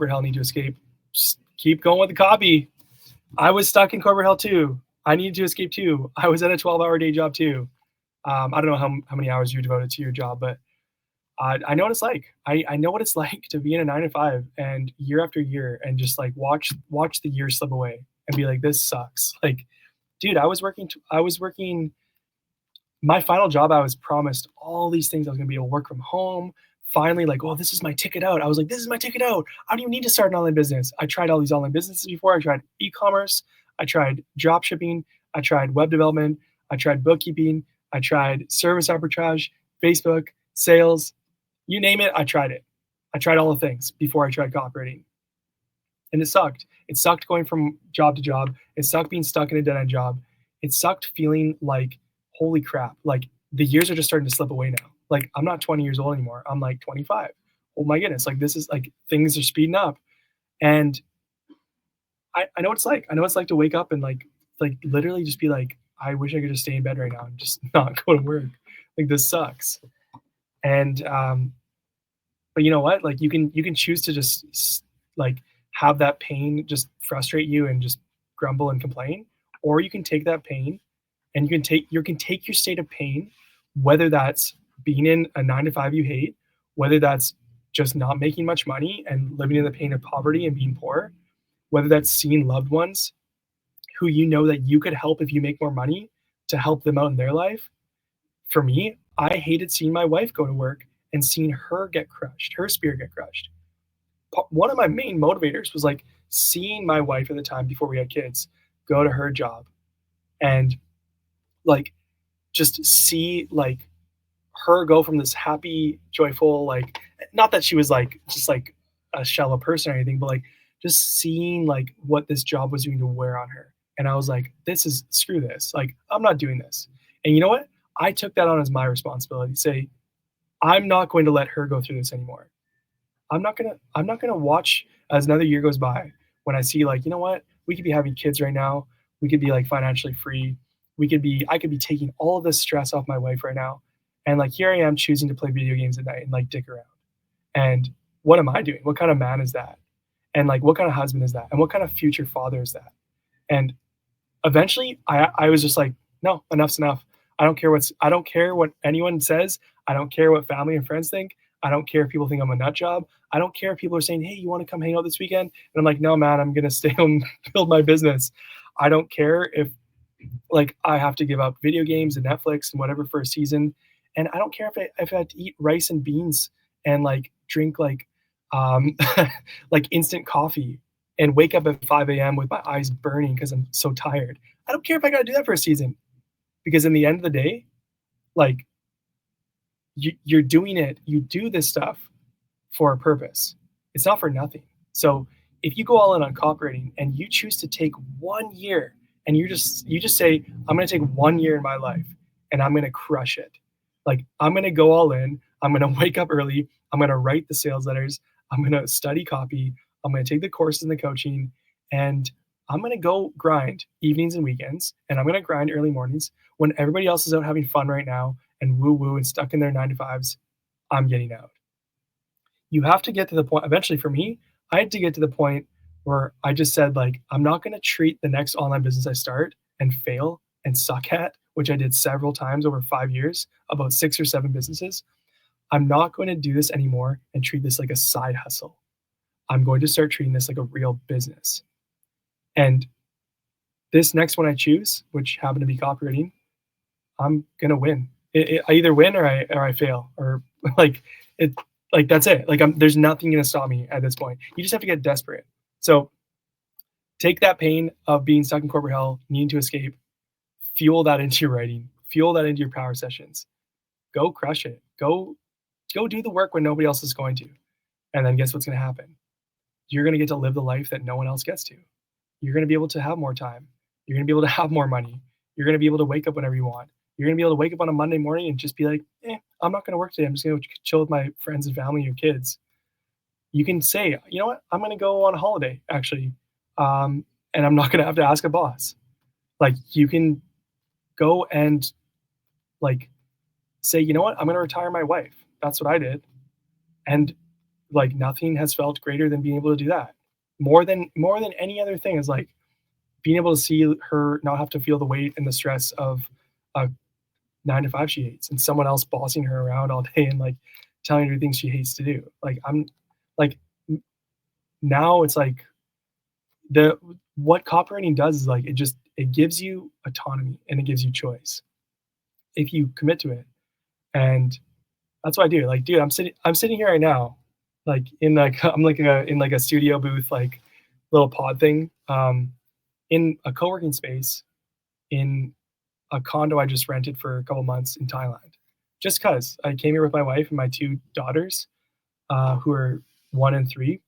corporate hell, need to escape. Just keep going with the copy. I was stuck in corporate hell too. I needed to escape too. I was at a 12-hour day job too. I don't know how many hours you devoted to your job, but I know what it's like. I know what it's like to be in a 9 to 5 and year after year and just like watch the years slip away and be like, this sucks. Like, dude, I was working my final job. I was promised all these things. I was gonna be able to work from home. Finally, like, oh, this is my ticket out. I was like, this is my ticket out. I don't even need to start an online business. I tried all these online businesses before. I tried e-commerce. I tried drop shipping. I tried web development. I tried bookkeeping. I tried service arbitrage, Facebook, sales, you name it, I tried it. I tried all the things before I tried copywriting. And it sucked. It sucked going from job to job. It sucked being stuck in a dead-end job. It sucked feeling like, holy crap, like the years are just starting to slip away now. Like I'm not 20 years old anymore. I'm like 25. Oh my goodness, like this is like things are speeding up. And I know what it's like. I know what it's like to wake up and like literally just be like, I wish I could just stay in bed right now and just not go to work. Like this sucks. And but you know what? Like you can choose to just like have that pain just frustrate you and just grumble and complain, or you can take that pain and you can take your state of pain, whether that's being in a 9 to 5 you hate, whether that's just not making much money and living in the pain of poverty and being poor, whether that's seeing loved ones who you know that you could help if you make more money to help them out in their life. For me, I hated seeing my wife go to work and seeing her get crushed, her spirit get crushed. One of my main motivators was like seeing my wife at the time before we had kids go to her job and like just see like her go from this happy, joyful, like not that she was like just like a shallow person or anything, but like just seeing like what this job was doing to wear on her. And I was like, this is screw this. Like, I'm not doing this. And you know what? I took that on as my responsibility. Say, I'm not going to let her go through this anymore. I'm not gonna watch as another year goes by when I see like, you know what? We could be having kids right now. We could be like financially free. I could be taking all of this stress off my wife right now. And like here I am choosing to play video games at night and like dick around. And what am I doing? What kind of man is that? And like what kind of husband is that? And what kind of future father is that? And eventually I was just like, no, enough's enough. I don't care what anyone says. I don't care what family and friends think. I don't care if people think I'm a nut job. I don't care if people are saying, hey, you want to come hang out this weekend? And I'm like, no, man, I'm going to stay home, build my business. I don't care if like I have to give up video games and Netflix and whatever for a season. And I don't care if I have to eat rice and beans and like drink like like instant coffee and wake up at 5 a.m. with my eyes burning because I'm so tired. I don't care if I got to do that for a season, because in the end of the day, like you're doing it. You do this stuff for a purpose. It's not for nothing. So if you go all in on copywriting and you choose to take 1 year and you just say, I'm going to take 1 year in my life and I'm going to crush it. Like I'm going to go all in. I'm going to wake up early. I'm going to write the sales letters. I'm going to study copy. I'm going to take the courses and the coaching, and I'm going to go grind evenings and weekends, and I'm going to grind early mornings when everybody else is out having fun right now and woo and stuck in their 9 to 5s. I'm getting out. You have to get to the point. Eventually for me, I had to get to the point where I just said, like, I'm not going to treat the next online business I start and fail and suck at, which I did several times over 5 years, about 6 or 7 businesses. I'm not going to do this anymore and treat this like a side hustle. I'm going to start treating this like a real business. And this next one I choose, which happened to be copywriting, I'm going to win. I either win or I fail, or like it, like that's it. Like there's nothing going to stop me at this point. You just have to get desperate. So take that pain of being stuck in corporate hell, needing to escape, fuel that into your writing, fuel that into your power sessions, go crush it, go do the work when nobody else is going to. And then guess what's going to happen? You're going to get to live the life that no one else gets to. You're going to be able to have more time. You're going to be able to have more money. You're going to be able to wake up whenever you want. You're going to be able to wake up on a Monday morning and just be like, I'm not going to work today. I'm just going to chill with my friends and family and kids. You can say, you know what? I'm going to go on a holiday, actually. And I'm not going to have to ask a boss. Like you can go and like say, you know what? I'm going to retire my wife. That's what I did. And like nothing has felt greater than being able to do that. More than any other thing is like being able to see her not have to feel the weight and the stress of a 9 to 5 she hates and someone else bossing her around all day and like telling her things she hates to do. Like I'm like now it's like the what copywriting does is like it gives you autonomy and it gives you choice if you commit to it. And that's what I do. Like, dude, I'm sitting here right now, like in like I'm like in like a studio booth, like little pod thing, in a co-working space in a condo I just rented for a couple months in Thailand. Just cause I came here with my wife and my two daughters, who are 1 and 3,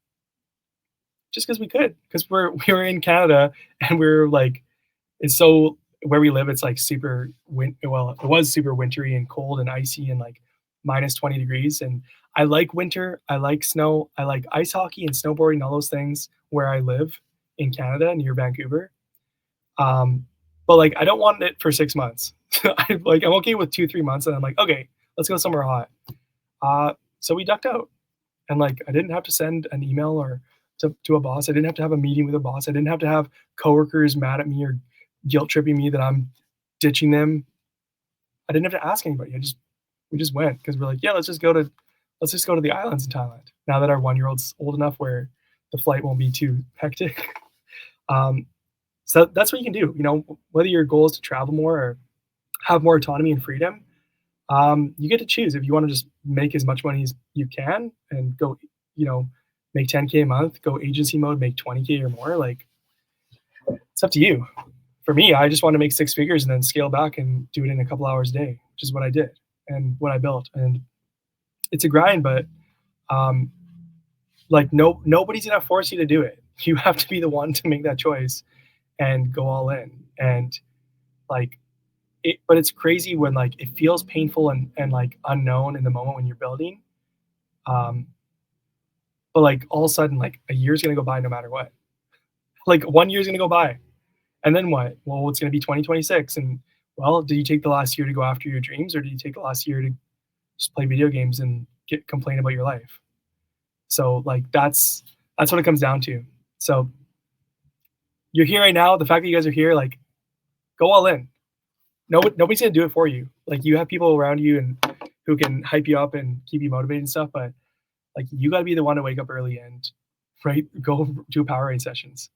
just because we could, because we were in Canada and we're like it's so where we live, it's like well, it was super wintry and cold and icy and like minus 20 degrees. And I like winter, I like snow, I like ice hockey and snowboarding, all those things where I live in Canada near Vancouver. Um, but like I don't want it for 6 months. I'm okay with 2, 3 months, and I'm like, okay, let's go somewhere hot. So we ducked out, and like I didn't have to send an email or to a boss. I didn't have to have a meeting with a boss. I didn't have to have coworkers mad at me or guilt tripping me that I'm ditching them. I didn't have to ask anybody. We just went because we're like, yeah, let's just go to the islands in Thailand. Now that our 1-year-old's old enough where the flight won't be too hectic. Um, so that's what you can do. You know, whether your goal is to travel more or have more autonomy and freedom, you get to choose if you want to just make as much money as you can and go, you know, make 10K a month, go agency mode, make 20K or more. Like it's up to you. For me, I just want to make 6 figures and then scale back and do it in a couple hours a day, which is what I did and what I built. And it's a grind, but um, like nobody's gonna force you to do it. You have to be the one to make that choice and go all in. And like but it's crazy when like it feels painful and like unknown in the moment when you're building. Um, but like all of a sudden, like a year's gonna go by no matter what. Like 1 year's gonna go by. And then what? Well, it's gonna be 2026. And well, did you take the last year to go after your dreams, or did you take the last year to just play video games and complain about your life? So like that's what it comes down to. So you're here right now. The fact that you guys are here, like go all in. Nobody's gonna do it for you. Like you have people around you and who can hype you up and keep you motivated and stuff, but like you gotta be the one to wake up early and right go do Powerade sessions.